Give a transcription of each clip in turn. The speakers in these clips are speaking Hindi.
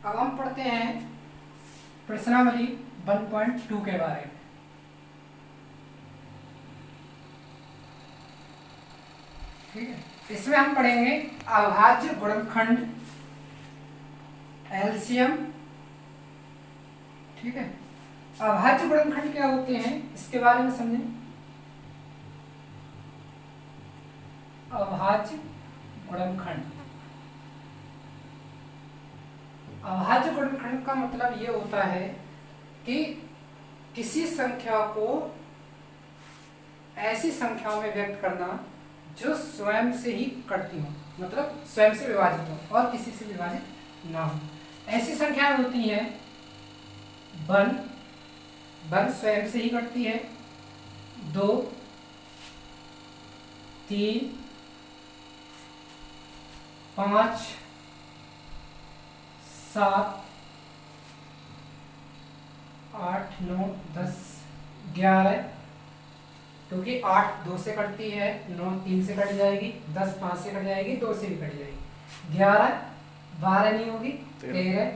अब हम पढ़ते हैं प्रश्नावली 1.2 के बारे में। ठीक है, इसमें हम पढ़ेंगे अविभाज्य गुणनखंड, एलसीएम। ठीक है, अविभाज्य गुणनखंड क्या होते हैं इसके बारे में समझें। अविभाज्य गुणनखंड, अविभाज्य गुणनखंड का मतलब ये होता है कि किसी संख्या को ऐसी संख्याओं में व्यक्त करना जो स्वयं से ही कटती हो, मतलब स्वयं से विभाजित हो और किसी से विभाजित ना हो। ऐसी संख्याएं होती हैं वन, वन स्वयं से ही कटती है, 2, 3, 5, 7, 8, 9, 10, 11, क्योंकि 8 2 से कटती है, 9 3 से कट जाएगी, 10 5 से कट जाएगी, 2 से भी कट जाएगी, 11 12 नहीं होगी, 13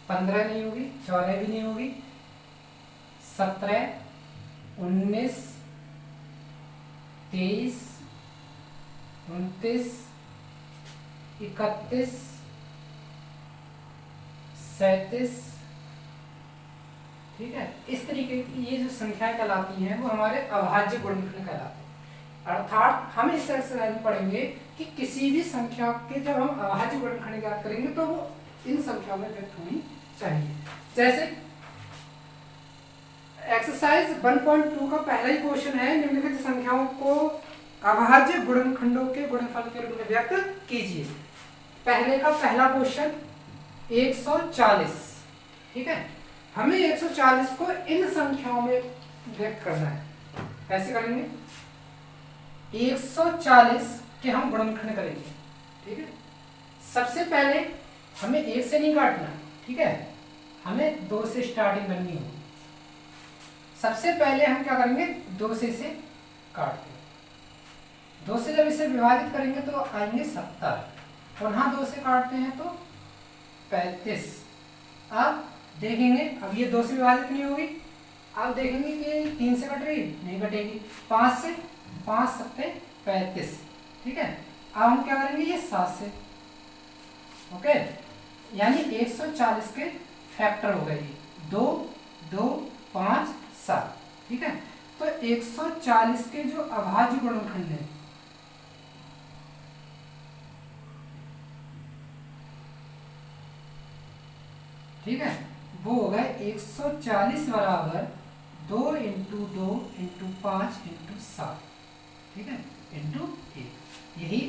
15 नहीं होगी, 14 भी नहीं होगी, 17 19 23 29 31 37। ठीक है, इस तरीके की ये जो संख्याएं कहलाती हैं वो हमारे अविभाज्य गुणनखंड कहलाते हैं। अर्थात हम इस एक्सरसाइज में पढ़ेंगे कि किसी भी संख्या के जब हम अविभाज्य गुणनखंड ज्ञात करेंगे तो वो इन संख्याओं में व्यक्त होनी चाहिए। जैसे एक्सरसाइज 1.2 का पहला ही क्वेश्चन है, निम्नलिखित संख्याओं को अविभाज्य गुणनखंडों के गुणनफल के रूप में व्यक्त कीजिए। पहले का पहला क्वेश्चन 140। ठीक है, हमें 140 को इन संख्याओं में व्यक्त करना है। कैसे करेंगे? 140 के हम गुणनखंड करेंगे। ठीक है, सबसे पहले हमें 1 से नहीं काटना। ठीक है, हमें 2 से स्टार्टिंग करनी होगी। सबसे पहले हम क्या करेंगे? 2 से इसे काटते हैं। 2 से जब इसे विभाजित करेंगे तो आएंगे 70। पुनः 2 से काटते हैं तो 35। अब देखेंगे, अब ये 2 से विभाजित नहीं होगी। अब देखेंगे कि 3 से कट रही, नहीं कटेगी। 5 से, 5 7 35। ठीक है, अब हम क्या करेंगे? ये 7 से। ओके, यानी 140 के फैक्टर हो गए 2 2 5 7। ठीक है, तो 140 के जो अविभाज्य गुणनखंड है ठीक है, वो हो गए 140 बराबर 2 × 2 × 5 × 7। ठीक है, इंटू 1। यही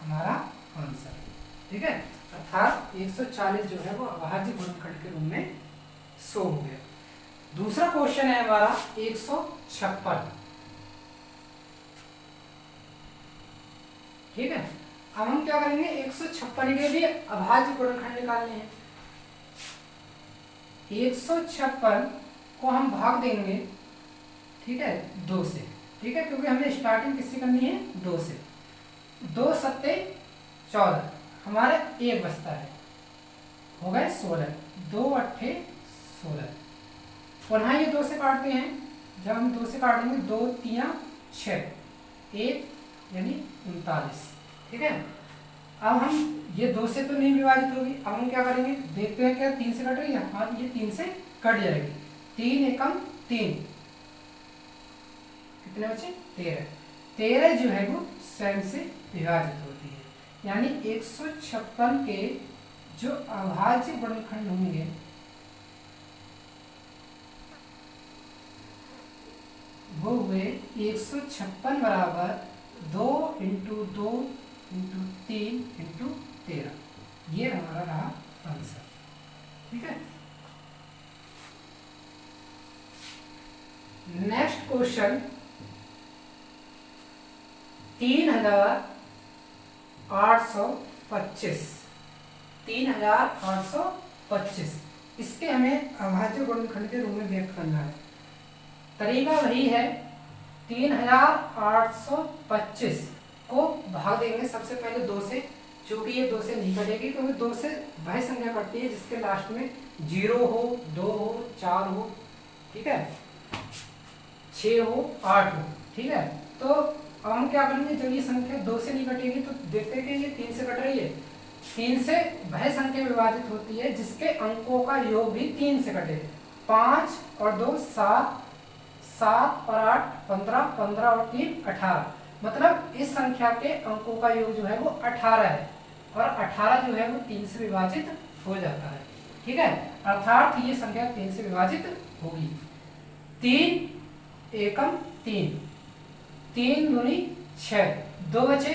हमारा आंसर है। ठीक है, अर्थात 140 जो है वो अविभाज्य गुणनखंड के रूप में शो हो गया। दूसरा क्वेश्चन है हमारा 156। ठीक है, अब हम क्या करेंगे? 156 के लिए अविभाज्य गुणनखंड निकालने हैं। 156 को हम भाग देंगे, ठीक है, 2 से। ठीक है, क्योंकि हमें स्टार्टिंग किससे करनी है? 2 से। 2 7 14, हमारा 1 बचता है, हो गए 16। 2 8 16। पुनः ये 2 से काटते हैं। जब हम 2 से काटेंगे 2 3 6, 1 यानी 39। ठीक है, अब हम ये 2 से तो नहीं विभाजित होगी। अब हम क्या करेंगे? देखते हैं क्या 3 से कट रही है। हाँ, ये 3 से कट जाएगी। 3 एकम 3, कितने बचे? 13। 13 जो है वो स्वयं से विभाजित होती है, यानी 156 के जो अविभाज्य गुणनखंड होंगे वो हुए 156 बराबर 2 × 2 × 3 × 13। ये हमारा रहा आंसर। ठीक है, नेक्स्ट क्वेश्चन 3825। 3825 इसके हमें अविभाज्य गुणनखंड के रूप में व्यक्त करना है। तरीका वही है, 3825 को भाग देंगे सबसे पहले 2 से, चूंकि ये 2 से नहीं कटेगी क्योंकि 2 से वह संख्या कटती है जिसके लास्ट में 0 हो, 2 हो, 4 हो, ठीक है, 6 हो, 8 हो, ठीक है। तो अब हम क्या करेंगे, जब ये संख्या 2 से नहीं कटेगी तो देखते हैं कि ये 3 से कट रही है। 3 से वह संख्या विभाजित होती है जिसके अंकों का योग भी 3 से कटे। 5 और 2 7, 7 और 8 15, 15 और 3 18। मतलब इस संख्या के अंकों का योग जो है वो 18 है और 18 जो है वो 3 से विभाजित हो जाता है, ठीक है। अर्थात ये संख्या 3 से विभाजित होगी। 3 एकम 3, 3 दूनी 6, 2 बचे,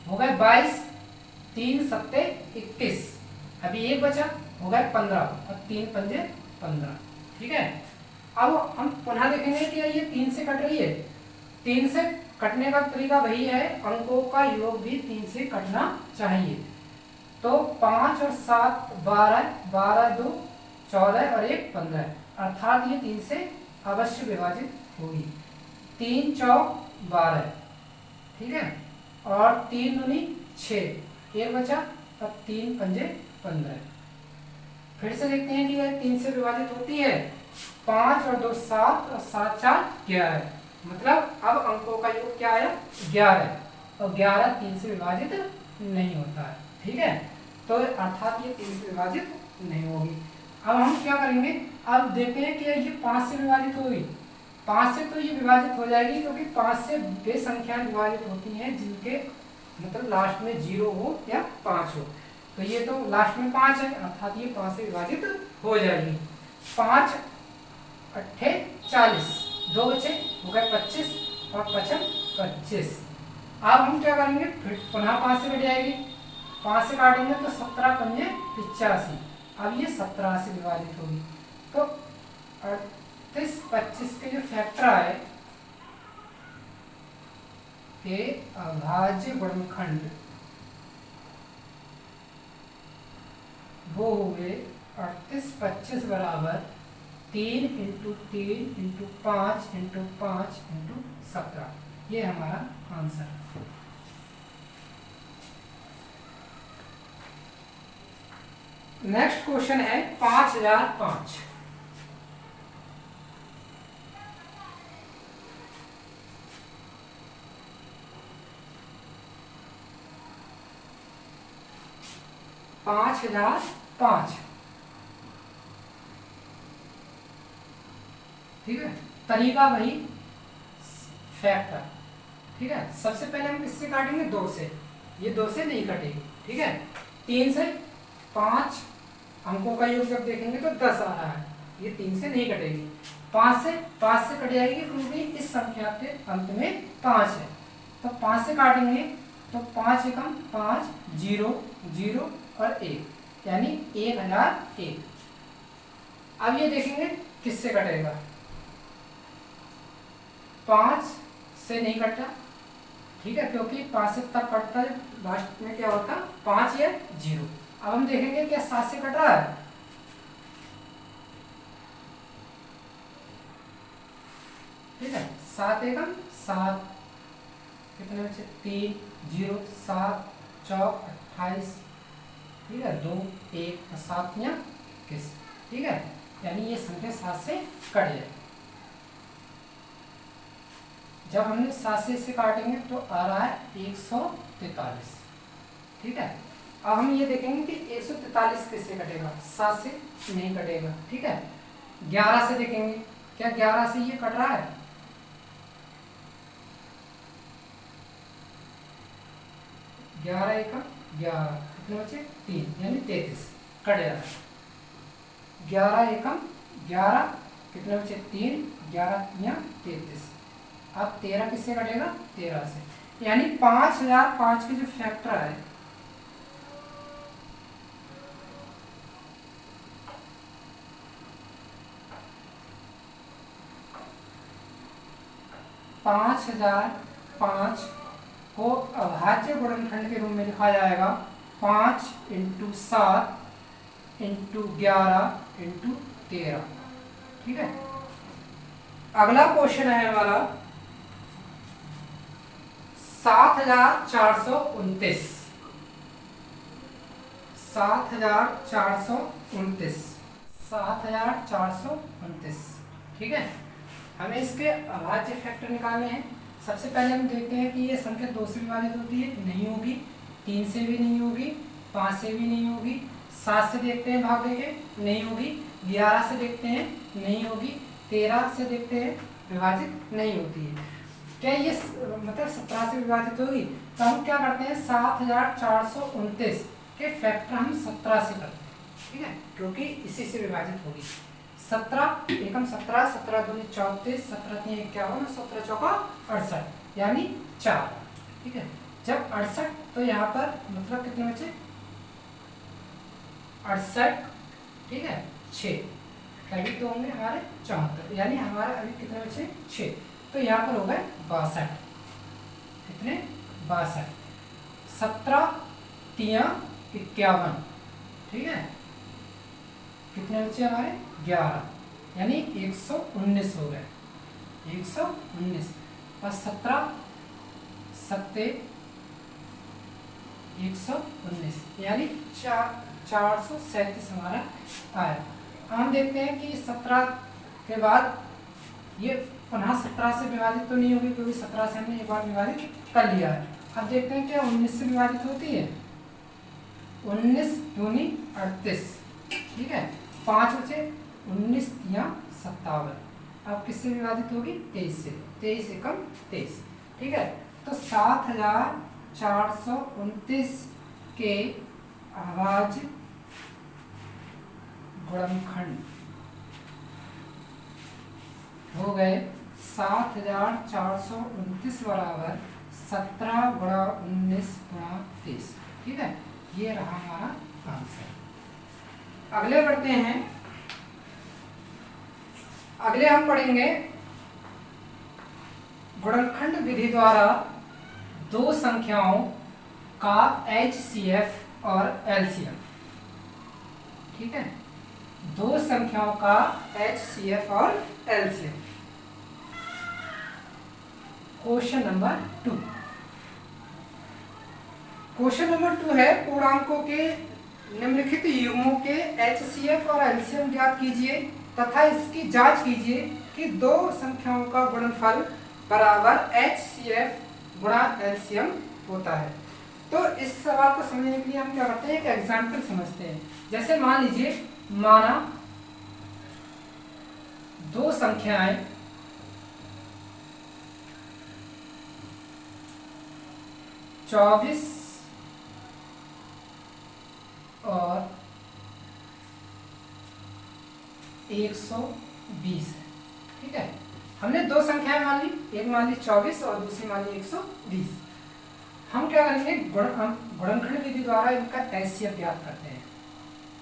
हो गए 22, 3 सत्ते 21, अभी एक बचा, हो गए 15 और 3 पंजे 15, ठीक है। अब हम पुनः देखेंगे कि ये 3 से कट रही है। 3 से कटने का तरीका वही है, अंकों का योग भी 3 से कटना चाहिए। तो 5 और 7 12, 12 2 14 और 1 15, अर्थात ये 3 से अवश्य विभाजित होगी। 3 चौक 12, ठीक है, और 3 दूनी 6, एक बचा और 3 पंजे 15। फिर से देखते हैं कि यह 3 से विभाजित होती है। 5 और 2 7 और 7 4 11, मतलब अब अंकों का योग क्या आया 11, और 11 3 से विभाजित नहीं होता है, ठीक है। तो अर्थात ये 3 से विभाजित नहीं होगी। अब हम क्या करेंगे, अब देखते हैं कि ये 5 से विभाजित होगी। 5 से तो ये विभाजित हो जाएगी क्योंकि 5 से वे संख्याएं विभाजित होती हैं जिनके मतलब लास्ट में 0 हो या 5 हो। तो ये तो लास्ट में 5 है, अर्थात ये 5 से विभाजित हो जाएगी। 5 अट्ठे 40, 2 बचे, हो गए 25 और 55 25। अब हम क्या करेंगे, फिर पुनः 5 से कट जाएगी। 5 से काटेंगे तो 17 पंजे 85, अब ये 17 से विभाजित होगी। तो 38 25 के जो फैक्टर आए के अभाज्य गुणनखंड वो हुए 38 25 बराबर 3 इंटू 3 इंटू 5 इंटू 5 इंटू 17। ये हमारा आंसर है। नेक्स्ट क्वेश्चन है 5005। पाँच हजार पाँच, ठीक है, तरीका वही, फैक्टर, ठीक है। सबसे पहले हम किससे काटेंगे, 2 से, ये 2 से नहीं कटेगी, ठीक है। 3 से 5 अंकों का योग जब देखेंगे तो 10 आ रहा है, ये 3 से नहीं कटेगी। 5 से कट जाएगी क्योंकि इस संख्या के अंत में 5 है। तो 5 से काटेंगे तो 5 एकम 5, 0 0 और 1, यानी 1001। अब ये देखेंगे किससे कटेगा, 5 से नहीं कटता, ठीक है, क्योंकि 5 से तब कटता है लास्ट में क्या होता, 5 या 0। अब हम देखेंगे क्या 7 से कट रहा है, ठीक है, 7 एकम 7, कितने बचे 3 0 7 चौक 28, ठीक है, 2 1 और 7 या 21, ठीक है, यानी ये संख्या 7 से कट जाए। जब हमने 7 से इसे काटेंगे तो आ रहा है 143, ठीक है। अब हम ये देखेंगे कि 143 किससे कटेगा, 7 से नहीं कटेगा, ठीक है। 11 से देखेंगे, क्या 11 से ये कट रहा है, 11 एकम 11, कितने बचे 3, यानी 33, कट जाता है। 11 एकम 11, कितने बचे 3, 11 या 33। अब 13 किससे कटेगा, 13 से, यानी 5005 के जो फैक्टर है पाँच हजार 5 को अभाज्य गुणनखंड के रूप में लिखा जाएगा 5 इंटू 7 इंटू 11 इंटू 13, ठीक है। अगला क्वेश्चन है हमारा 7429। 7429, 7429। ठीक है, हमें इसके अभाज्य फैक्टर निकालने हैं। सबसे पहले हम देखते हैं कि ये संख्या 2 से विभाजित होती है, नहीं होगी, 3 से भी नहीं होगी, 5 से भी नहीं होगी, 7 से देखते हैं भाग देके, नहीं होगी, 11 से देखते हैं, नहीं होगी, 13 से देखते हैं, विभाजित नहीं होती है। क्या ये मतलब 17 से विभाजित होगी? तो हम क्या करते हैं, 7429 के फैक्टर हम 17 से करते हैं। ठीक है, क्योंकि इसी से विभाजित होगी। 17 एकम 17, 17 दूनी 34, 17 तीन 51, 17 चौका 68, यानी 4। ठीक है, जब 68 तो यहाँ पर मतलब कितने बचे, 68, ठीक है, 6 तभी तो होंगे हमारे 74, यानी हमारे अभी कितने बचे, 6। तो यहाँ पर हो गए 62, कितने, 62, 17 तिया 51, ठीक है, कितने बचे हमारे, 11, यानी 119 हो गए, 119, और 17 सत्ते 119, यानी 437 हमारा आया। हम देखते हैं कि 17 के बाद ये पुनः 17 से विभाजित तो नहीं होगी, क्योंकि 17 से हमने एक बार विभाजित कर लिया है। अब देखते हैं क्या 19 से विभाजित होती है, 19 दूनी 38, ठीक है, 5 बचे, 19 या 57। अब किससे विभाजित होगी, 23 से, 23 एकम 23। ठीक है, तो 7429 के अभाज्य गुणनखंड हो गए 7429 बराबर 17 गुणा 19 गुणा 23। ठीक है, ये रहा हमारा आंसर। अगले बढ़ते हैं, अगले हम पढ़ेंगे गुणनखंड विधि द्वारा दो संख्याओं का HCF और LCM। ठीक है, दो संख्याओं का HCF और LCM। Question number 2, question number 2 है, पूर्णांकों के निम्नलिखित युग्मों के HCF और LCM ज्ञात कीजिए तथा इसकी जांच कीजिए कि दो संख्याओं का गुणनफल बराबर HCF गुणा LCM होता है। तो इस सवाल को समझने के लिए हम क्या करते हैं, एक एग्जाम्पल समझते हैं। जैसे मान लीजिए, माना दो संख्याएं चौबीस और 120 है। ठीक है, हमने दो संख्याएं मान ली, एक मान ली 24 और दूसरी मान ली 120। हम क्या करेंगे, गुणनखंड विधि द्वारा इनका HCF ज्ञात करते हैं।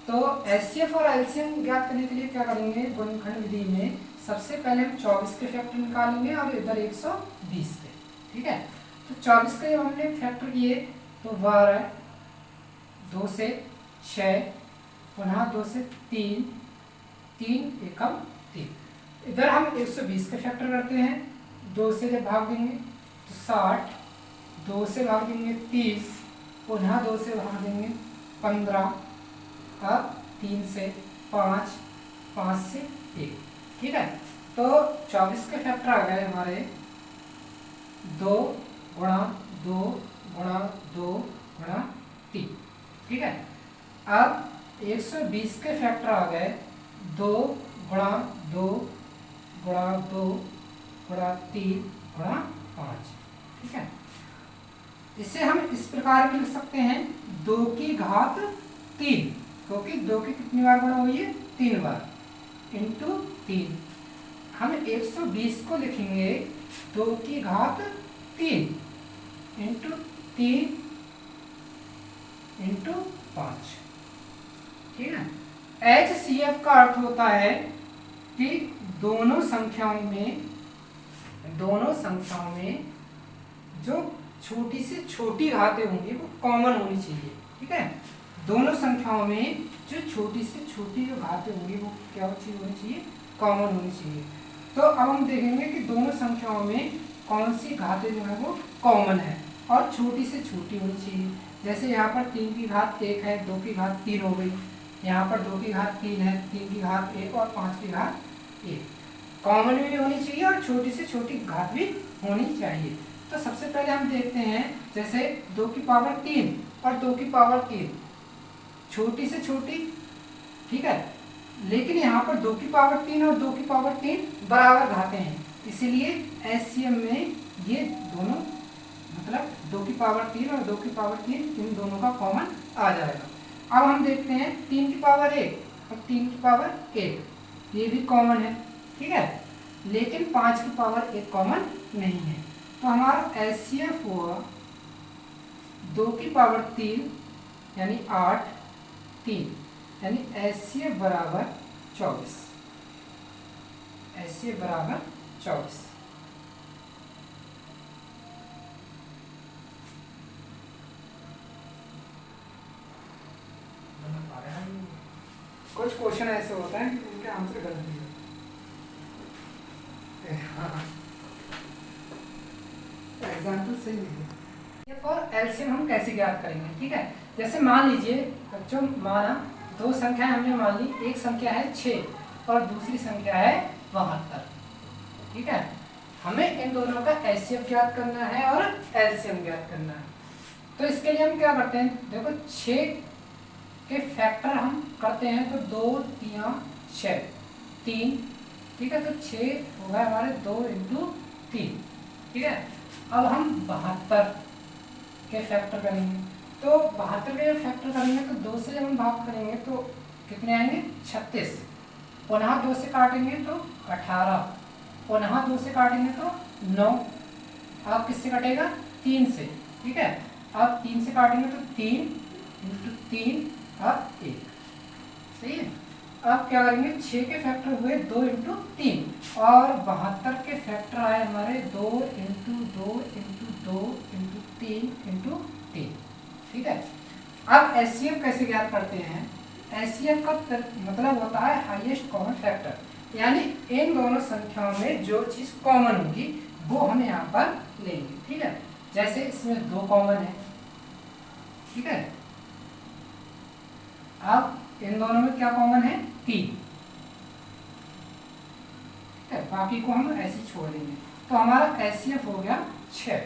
तो HCF और LCM ज्ञात करने के लिए क्या करेंगे, गुणनखंड विधि में सबसे पहले हम 24 के फैक्टर निकालेंगे और इधर 120 के। ठीक है, तो 24 के हमने फैक्टर किए तो 12, 2 से 6, पुनः 2 से 3, 3 एकम 3। इधर हम 120 के फैक्टर करते हैं, 2 से जब भाग देंगे तो 60, 2 से भाग देंगे 30, पुनः 2 से भाग देंगे 15, अब 3 से 5, 5 से 1। ठीक है, तो 24 के फैक्टर आ गए हमारे 2 गुणा 2 गुणा 2 गुणा 3। ठीक है, अब 120 के फैक्टर आ गए 2 गुणा 2 गुणा 2 गुणा 3 गुणा 5। ठीक है, इसे हम इस प्रकार भी लिख सकते हैं 2 की घात 3, क्योंकि 2 की कितनी बार गुणा हुई है, 3 बार, इंटू 3। हम 120 को लिखेंगे 2 की घात 3 इंटू 3 इंटू 5। ठीक है, HCF का अर्थ होता है कि दोनों संख्याओं में जो छोटी से छोटी घातें होंगी वो कॉमन होनी चाहिए। ठीक है, दोनों संख्याओं में जो छोटी से छोटी जो घातें होंगी वो क्या होनी चाहिए, कॉमन होनी चाहिए। तो अब हम देखेंगे कि दोनों संख्याओं में कौन सी घातें जो है वो कॉमन है और छोटी से छोटी होनी चाहिए। जैसे यहाँ पर 3 की घात 1 है, 2 की घात 3 हो गई, यहाँ पर 2 की घात 3 है, 3 की घात 1 और 5 की घात 1। कॉमन भी होनी चाहिए और छोटी से छोटी घात भी होनी चाहिए। तो सबसे पहले हम देखते हैं, जैसे 2 की पावर 3 और 2 की पावर 3, छोटी से छोटी, ठीक है, लेकिन यहाँ पर 2 की पावर 3 और 2 की पावर 3 बराबर घातें हैं, इसीलिए एचसीएफ में ये दोनों, मतलब 2 की पावर 3 और 2 की पावर 3 इन दोनों का कॉमन आ जाएगा। अब हम देखते हैं 3 की पावर 1 और 3 की पावर 1, ये भी कॉमन है, ठीक है, लेकिन 5 की पावर 1 कॉमन नहीं है। तो हमारा एचसीएफ हुआ 2 की पावर 3 यानी 8, 3, यानी एचसीएफ बराबर 24, एचसीएफ बराबर 24। कुछ क्वेश्चन ऐसे होते हैं कि उनके आंसर गलत नहीं होते। एग्जाम्पल सही है। फॉर एलसीएम हम कैसे ज्ञात करेंगे, ठीक है, जैसे मान लीजिए बच्चों, माना दो संख्याएं हमने मान ली, एक संख्या है 6 और दूसरी संख्या है 72, ठीक है, हमें इन दोनों का एचसीएफ ज्ञात करना है और एलसीएम ज्ञात करना है। तो इसके लिए हम क्या करते हैं, देखो 6 के फैक्टर हम करते हैं तो 2 3 6 3, ठीक है, तो 6 हो गए हमारे 2 × 3, ठीक है। अब हम 72 के फैक्टर करेंगे, तो 72 के फैक्टर करेंगे तो 2 से जब हम भाग करेंगे तो कितने आएंगे, 36, पुनः 2 से काटेंगे तो 18, पुनः 2 से काटेंगे तो 9, अब किससे कटेगा, 3 से, ठीक है, अब 3 से काटेंगे तो 3 × 3 अब 1, सही है। अब क्या करेंगे, 6 के फैक्टर हुए 2 × 3 और 72 के फैक्टर आए हमारे 2 × 2 × 2 × 3 × 3, ठीक है। अब एचसीएफ कैसे ज्ञात करते हैं, एचसीएफ का मतलब होता है हाईएस्ट कॉमन फैक्टर, यानी इन दोनों संख्याओं में जो चीज़ कॉमन होगी वो हम यहाँ पर लेंगे, ठीक है। जैसे इसमें 2 कॉमन है, ठीक है, अब इन दोनों में क्या कॉमन है, 3, ठीक है, बाकी को हम ऐसे ही छोड़ देंगे। तो हमारा एचसीएफ हो गया 6,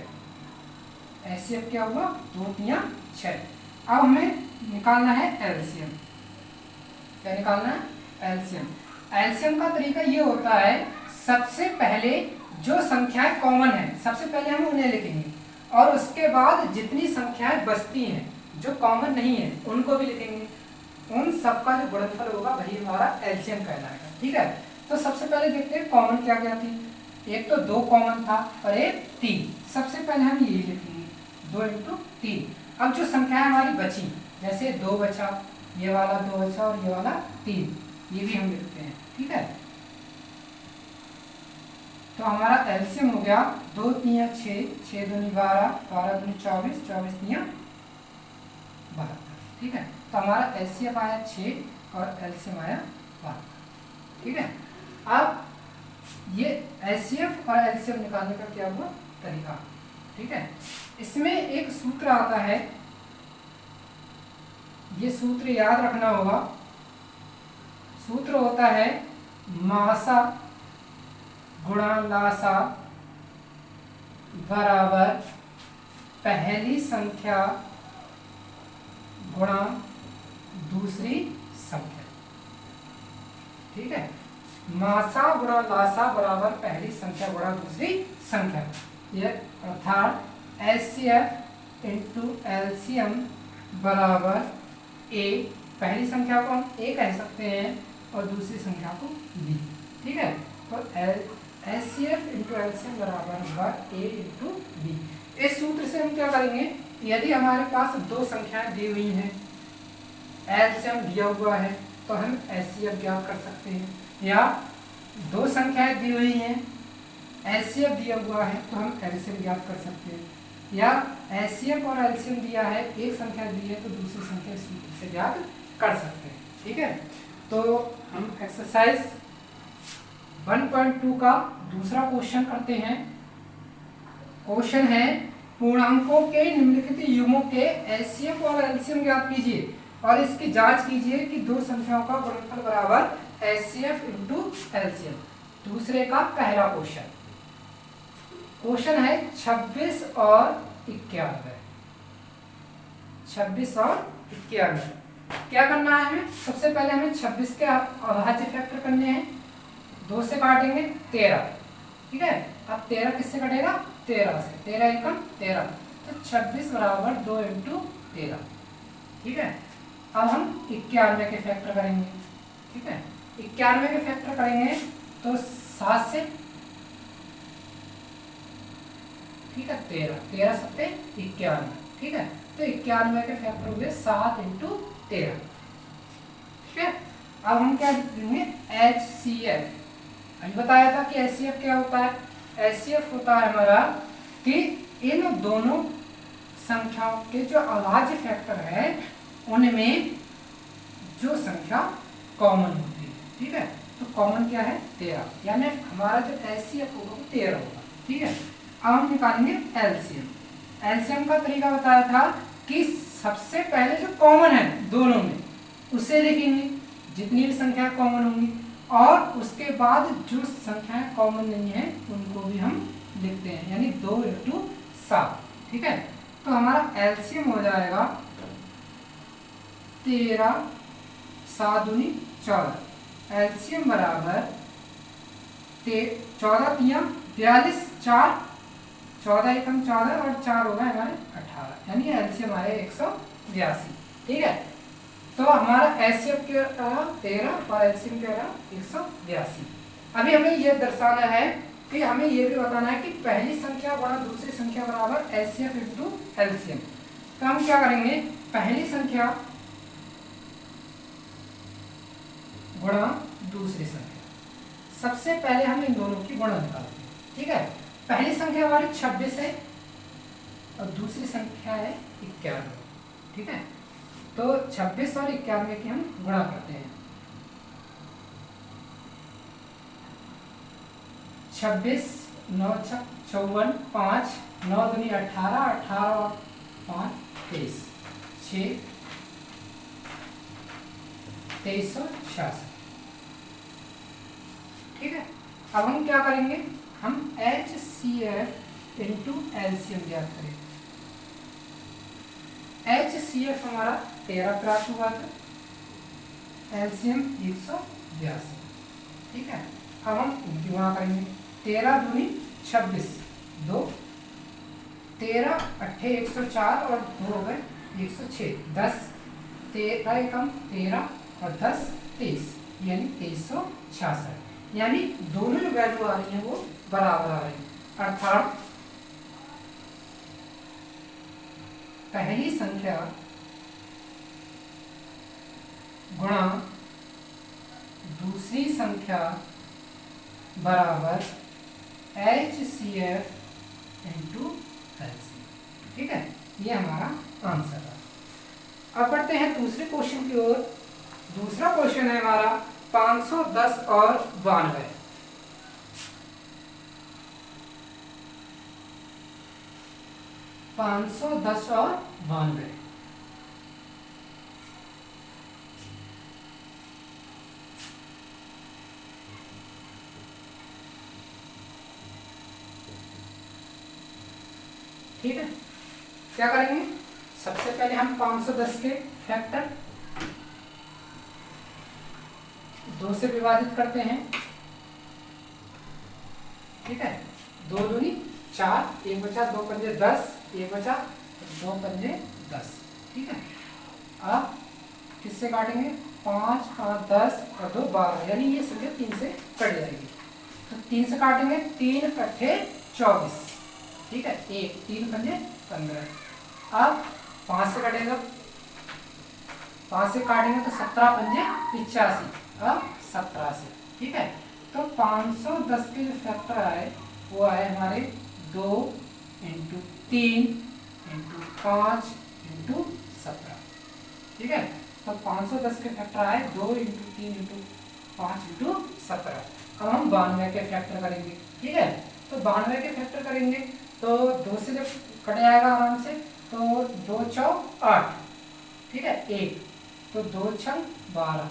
एचसीएफ क्या हुआ, 2 3 6। अब हमें निकालना है एलसीएम, क्या निकालना है, एलसीएम। एलसीएम का तरीका ये होता है, सबसे पहले जो संख्याएं कॉमन है सबसे पहले हम उन्हें लिखेंगे और उसके बाद जितनी संख्याएं बचती हैं जो कॉमन नहीं है उनको भी लिखेंगे, उन सबका जो गुणनफल होगा वही हमारा एलसीएम कहलाएगा, ठीक है। तो सबसे पहले देखते हैं कॉमन क्या क्या थी, एक तो 2 कॉमन था और एक 3, सबसे पहले हम ये लिखेंगे 2 × 3। अब जो संख्याएं हमारी बची, जैसे 2 बचा, ये वाला 2 बचा और ये वाला 3, ये भी हम लिखते हैं, ठीक है। तो हमारा एलसीएम हो गया 2 3 6, 6 दूनी 12, 12 दूनी 24, 24 3 72, ठीक है। तो हमारा एचसीएफ आया 6 और एलसीएम आया 12, ठीक है। अब ये एचसीएफ और एलसीएम निकालने का क्या हुआ तरीका, ठीक है। इसमें एक सूत्र आता है, ये सूत्र याद रखना होगा, सूत्र होता है मासा गुणा लासा बराबर पहली संख्या गुणा दूसरी संख्या, ठीक है। मासा गुणा लासा बराबर पहली संख्या गुणा दूसरी संख्या, ये अर्थात एचसीएफ × एलसीएम बराबर ए, पहली संख्या को हम ए कह सकते हैं और दूसरी संख्या को बी, ठीक है। तो एचसीएफ × एलसीएम बराबर होगा ए × बी। इस सूत्र से हम क्या करेंगे, यदि हमारे पास 2 संख्याएं दी हुई हैं, एलसीएम दिया हुआ है तो हम एचसीएफ ज्ञात कर सकते हैं, या 2 संख्याएं दी हुई हैं, एचसीएफ दिया हुआ है तो हम एलसीएम ज्ञात कर सकते हैं, या एचसीएफ और एलसीएम दिया है, एक संख्या दी है तो दूसरी संख्या इस सूत्र से ज्ञात कर सकते हैं, ठीक है। तो हम एक्सरसाइज 1.2 का दूसरा क्वेश्चन करते हैं। क्वेश्चन है पूर्णांकों के निम्नलिखित युग्मों के एचसीएफ और एलसीएम ज्ञात कीजिए और इसकी जांच कीजिए कि दो संख्याओं का गुणनफल बराबर एचसीएफ इंटू एलसीएम। दूसरे का पहला क्वेश्चन है 26 और 91। 26 और 91 क्या करना है हमें? सबसे पहले हमें 26 के अभाज्य फैक्टर करने हैं। 2 से काटेंगे 13, ठीक है। अब 13 किससे कटेगा? 13 से। 13 एकम 13, तो 26 बराबर 2 इंटू 13, ठीक है। अब हम 91 के फैक्टर करेंगे, ठीक है। 91 के फैक्टर करेंगे तो 7 से, ठीक है, 13 सत्ते 91, ठीक है। तो 91 के फैक्टर हुए 7 इंटू 13, ठीक है। अब हम क्या लिखेंगे? HCF। अभी बताया था कि HCF क्या होता है। HCF होता है हमारा कि इन दोनों संख्याओं के जो अभाज्य फैक्टर है उनमें जो संख्या कॉमन होती है, ठीक है। तो कॉमन क्या है? 13, यानी हमारा जो HCF होगा वो 13 होगा, ठीक है। अब हम निकालेंगे एलसीएम। एलसीएम का तरीका बताया था कि सबसे पहले जो कॉमन है दोनों में उसे लिखेंगे, जितनी भी संख्या कॉमन होंगी, और उसके बाद जो संख्याएं कॉमन नहीं है उनको भी हम लिखते हैं, यानी 2 इंटू 7, ठीक है। तो हमारा एलसीएम हो जाएगा 13, 7 दूनी 14। एलसीएम बराबर 14 तिया 42, 4 14 एकम 14 और 4 हो गए हमारे 18, यानी एलसीएम हमारे 182, ठीक है। तो हमारा एचसीएफ क्या रहा? 13 और एलसीएम क्या रहा? 182। अभी हमें यह दर्शाना है कि हमें यह भी बताना है कि पहली संख्या गुणा दूसरी संख्या बराबर एचसीएफ इंटू एलसीएम। तो हम क्या करेंगे? पहली संख्या गुणा दूसरी संख्या। सबसे पहले हम इन दोनों की गुणा निकालते हैं, ठीक है। पहली संख्या हमारी 26 है और दूसरी संख्या है 91, ठीक है। तो 26 और 91 की हम गुणा करते हैं। 26 9 54, 5 9 दूनी 18, 18 और 5 23, 6 2366, ठीक है। अब हम क्या करेंगे? हम HCF इंटू एलसीएम ज्ञात करेंगे। HCF हमारा 13 प्राप्त हुआ था, एलसीएम 182, ठीक है। अब हम इनकी गुणा करेंगे। 13 दूनी 26, 2 13 8 104 और 2 हो गए 106, 10 13 एकम 13 और 10 23, यानी 2366, यानी दोनों जो वैल्यू आ रही है वो बराबर आ रही है। अर्थात पहली संख्या गुणा दूसरी संख्या बराबर HCF इंटू एलसीएम, ठीक है। ये हमारा आंसर है। अब बढ़ते हैं दूसरे क्वेश्चन की ओर। दूसरा क्वेश्चन है हमारा 510 और 92। 510 और 92, ठीक है। क्या करेंगे? सबसे पहले हम 510 के फैक्टर 2 से विभाजित करते हैं, ठीक है। 2 दूनी 4, 1 बचा 2 पंजे 10, 1 बचा 2 पंजे 10, ठीक है। अब किससे काटेंगे? 5 5 10 और 2 12, यानी ये संख्या 3 से कट जाएगी। तो 3 से काटेंगे, 3 कट्ठे 24, ठीक है। 1 3 पंजे 15। अब 5 से कटेगा, 5 से काटेंगे तो 17 पंजे 85, अब 17 से, ठीक है। तो 510 के जो फैक्टर आए वो आए हमारे 2 इंटू 3 इंटू 5 इंटू 17, ठीक है। तो 510 के फैक्टर आए 2 इंटू 3 इंटू 5 इंटू 17। अब हम 92 के फैक्टर करेंगे, ठीक है। तो 92 के फैक्टर करेंगे तो 2 से जब कट जाएगा आराम से। तो 2 चौक 8, ठीक है, 1, तो 2 छंग 12,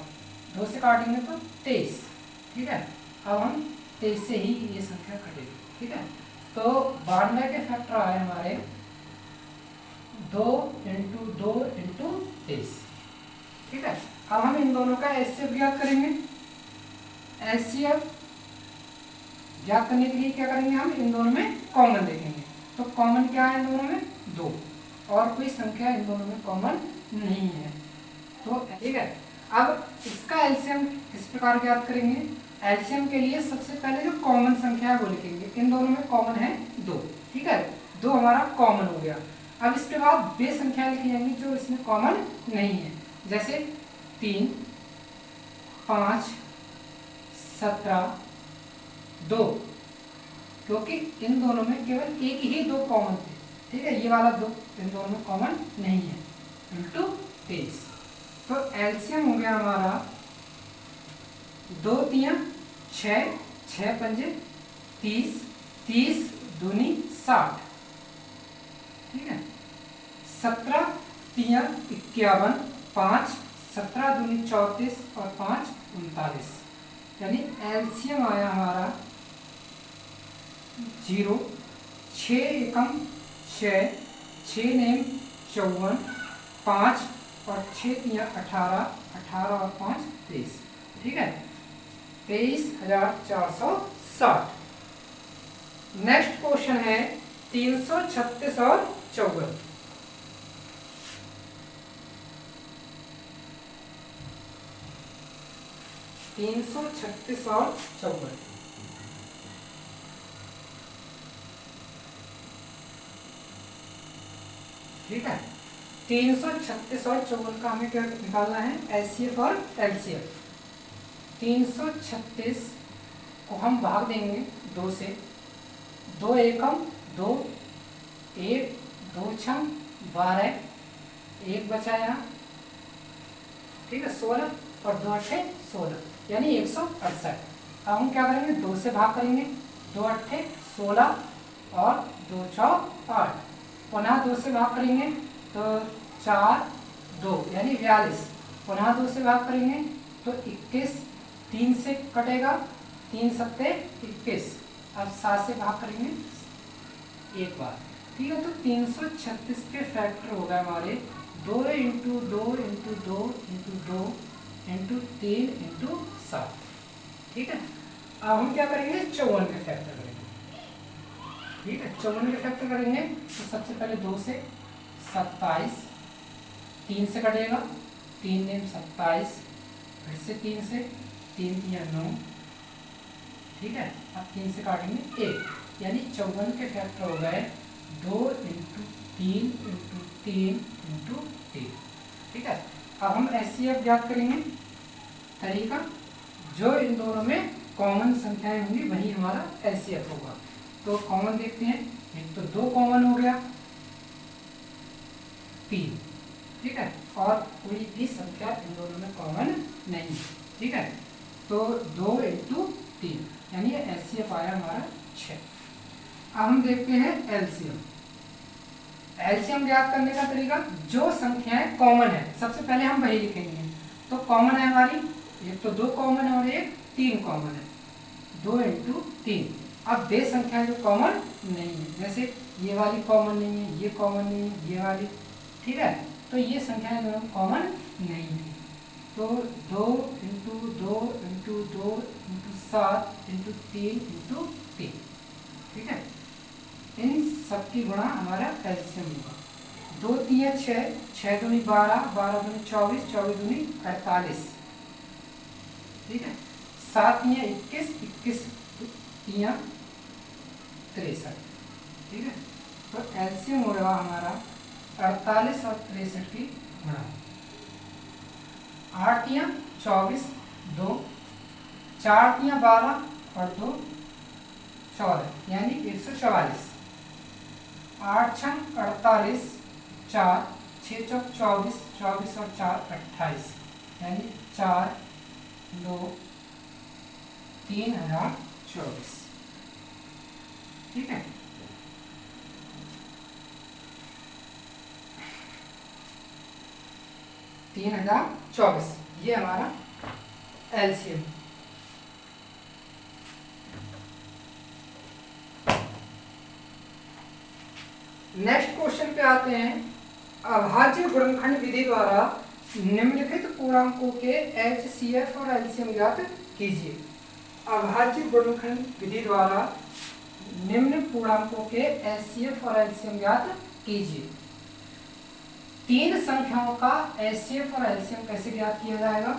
2 से काटेंगे तो 23, ठीक है। अब हम 23 से ही ये संख्या कटेगी, ठीक है। तो 92 के फैक्टर आए हमारे 2 इंटू 2 इंटू 23, ठीक है। अब हम इन दोनों का एचसीएफ ज्ञात करेंगे। एचसीएफ ज्ञात करने के लिए क्या करेंगे, हम इन दोनों में कॉमन देखेंगे। तो कॉमन क्या है इन दोनों में, 2, और कोई संख्या इन दोनों में कॉमन नहीं है। तो ठीक है, अब इसका एलसीएम किस प्रकार ज्ञात करेंगे। एलसीएम के लिए सबसे पहले जो कॉमन संख्या है वो लिखेंगे। इन दोनों में कॉमन है 2, ठीक है, 2 हमारा कॉमन हो गया। अब इसके बाद वे संख्या लिखी जाएंगी जो इसमें कॉमन नहीं है, जैसे 3, 5, 17, 2, क्योंकि इन दोनों में केवल एक ही 2 कॉमन थे, ठीक है, ये वाला 2 इन दोनों में कॉमन नहीं है, इंटू 23। तो एलसीएम हो गया हमारा 2 3 6, 6 पंजे 30, 30 दूनी 60, ठीक है। 17 3 51, 5 17 दूनी 34 और 5 39, यानी एलसीएम आया हमारा 0, 6 एकम 6, 6 नेम 54, 5 और 6 3 18, 18 और 5 23, ठीक है, 23,460। नेक्स्ट क्वेश्चन है 336 और 54। ठीक है, 336 और 54 का हमें क्या निकालना है, एचसीएफ और एलसीएफ। 336 को हम भाग देंगे 2 से, 2 एकम 2, 1 2 छम 12, 1 बचा यहाँ, ठीक है, 16 और 2 अट्ठे 16, यानी 168। अब हम क्या करेंगे, 2 से भाग करेंगे, 2 अट्ठे 16 और 2 चौक 8, पुनः 2 से भाग करेंगे तो 4 2 यानी 42, पुनः 2 से भाग करेंगे तो 21, 3 से कटेगा, 3 सत्ते 21, अब 7 से भाग करेंगे एक बार, ठीक है। तो 336 के फैक्टर हो गए हमारे 2 into 2 into 2 into 2 into 3 into 7, ठीक है। अब हम क्या करेंगे, 54 के फैक्टर करेंगे, ठीक है। 54 के फैक्टर करेंगे तो सबसे पहले 2 से 27, 3 से कटेगा, 3 नेम 27, फिर से 3 से, 3 3 9, ठीक है। अब 3 से काटेंगे 1, यानी 54 के फैक्टर हो गए 2 इंटू 3 इंटू 3 इंटू 3, ठीक है। अब हम एचसीएफ ज्ञात करेंगे। तरीका, जो इन दोनों में कॉमन संख्याएं होंगी वही हमारा एचसीएफ होगा। तो कॉमन देखते हैं, एक तो 2 कॉमन हो गया, 3, ठीक है, और कोई भी संख्या इन दोनों में कॉमन नहीं, ठीक है। तो 2 इंटू 3 यानी एचसीएफ आया हमारा 6। अब हम देखते हैं एलसीएम। एलसीएम ज्ञात करने का तरीका, जो संख्याएं कॉमन है सबसे पहले हम वही लिखेंगे। तो कॉमन है हमारी, एक तो 2 कॉमन है और एक 3 कॉमन है, 2 इंटू 3। अब वे संख्याएं जो कॉमन नहीं है, जैसे ये वाली कॉमन नहीं है, ये कॉमन नहीं है, ये वाली, ठीक है, तो ये संख्याएं दोनों कॉमन नहीं है। तो 2 into 2 into 2 into 7 into 3 into 3, ठीक है। इन सबकी गुणा हमारा एलसीएम होगा। 2 3 6, 6 दूनी 12, 12 दूनी 24, 24 दूनी 48, ठीक है। 7 3 21, 21 3 63, ठीक है। तो एलसीएम होगा हमारा 48 और 63 की गुणा। 8 3 24, 2, 4 3 12 और 2 14, यानी 144। 8 6 48, 4 6 चौक 24, 24 और 4 28, यानी 4 2 3024, ठीक है। 3024, ये हमारा एलसीएम। नेक्स्ट क्वेश्चन पे आते हैं। अभाज्य गुणनखंड विधि द्वारा निम्नलिखित पूर्णांकों के एचसीएफ और एलसीएम ज्ञात कीजिए। अभाज्य गुणनखंड विधि द्वारा निम्न पूर्णांकों के एचसीएफ और एलसीएम ज्ञात कीजिए। तीन संख्याओं का एचसीएफ और एलसीएम कैसे ज्ञात किया जाएगा?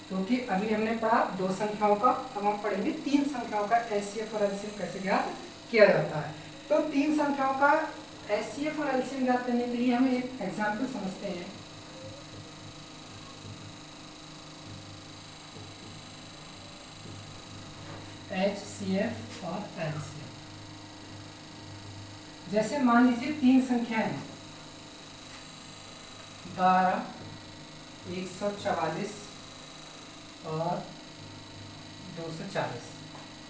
क्योंकि अभी हमने पढ़ा दो संख्याओं का, अब हम पढ़ेंगे तीन संख्याओं का एचसीएफ और एलसीएम कैसे ज्ञात किया जाता है। तो तीन संख्याओं का एचसीएफ और एलसीएम ज्ञात करने के लिए हम एक एग्जाम्पल समझते हैं। एचसीएफ और एलसीएम, जैसे मान लीजिए तीन संख्याएं हैं 12, 144 और 240।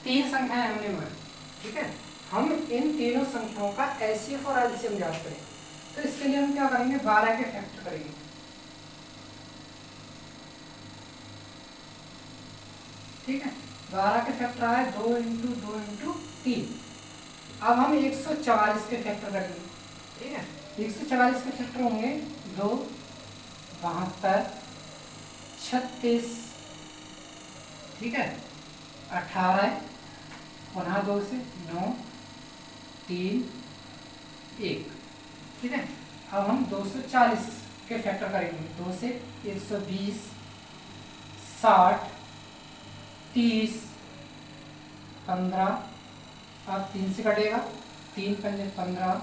तीन संख्याएं हमने मानी, ठीक है। हम इन तीनों संख्याओं का एचसीएफ और एलसीएम ज्ञात करें, तो इसके लिए हम क्या करेंगे? 12 के फैक्टर करेंगे। ठीक है, 12 के फैक्टर आए 2 × 2 × 3। अब हम 144 के फैक्टर करेंगे। ठीक है, 144 के फैक्टर होंगे 2, 72, 36, ठीक है, 18, पुनः 2 से 9, 3, 1। ठीक है, अब हम 240 के फैक्टर करेंगे। 2 से 120, 60, 30, 15, अब 3 से कटेगा, 3 × 5 = 15,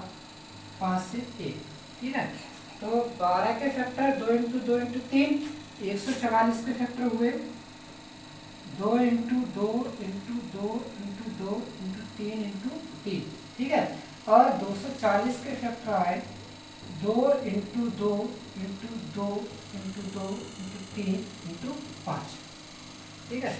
5 से 1। ठीक है, तो 12 के फैक्टर 2 × 2 × 3, 144 के फैक्टर हुए 2 × 2 × 2 × 2 × 3 × 3। ठीक है, और 240 के फैक्टर आए 2 × 2 × 2 × 2 × 3 × 5। ठीक है,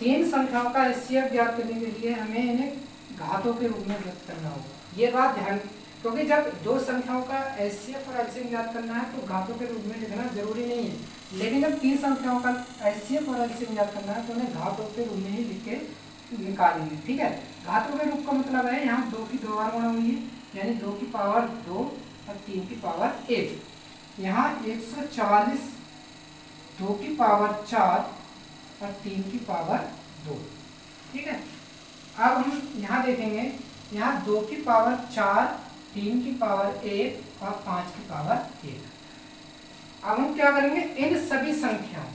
तीन संख्याओं का एचसीएफ ज्ञात करने के लिए हमें इन्हें घातों के रूप में व्यक्त करना होगा। ये बात ध्यान, क्योंकि जब दो संख्याओं का एचसीएफ और एलसीएम ज्ञात करना है तो घातों के रूप में लिखना जरूरी नहीं है, लेकिन जब तीन संख्याओं का एचसीएफ और एलसीएम ज्ञात करना है तो उन्हें घातों के रूप में ही लिख के निकालेंगे। ठीक है, घातों के रूप का मतलब है यहाँ 2 की 2 बार गुणा हुई है, यानी 2 की पावर 2 और 3 की पावर 1। यहाँ 144 2 की पावर 4 और 3 की पावर 2। ठीक है, अब हम यहाँ देखेंगे, यहाँ 2 की पावर 4, 3 की पावर 1 और 5 की पावर 1। अब हम क्या करेंगे? इन सभी संख्याओं,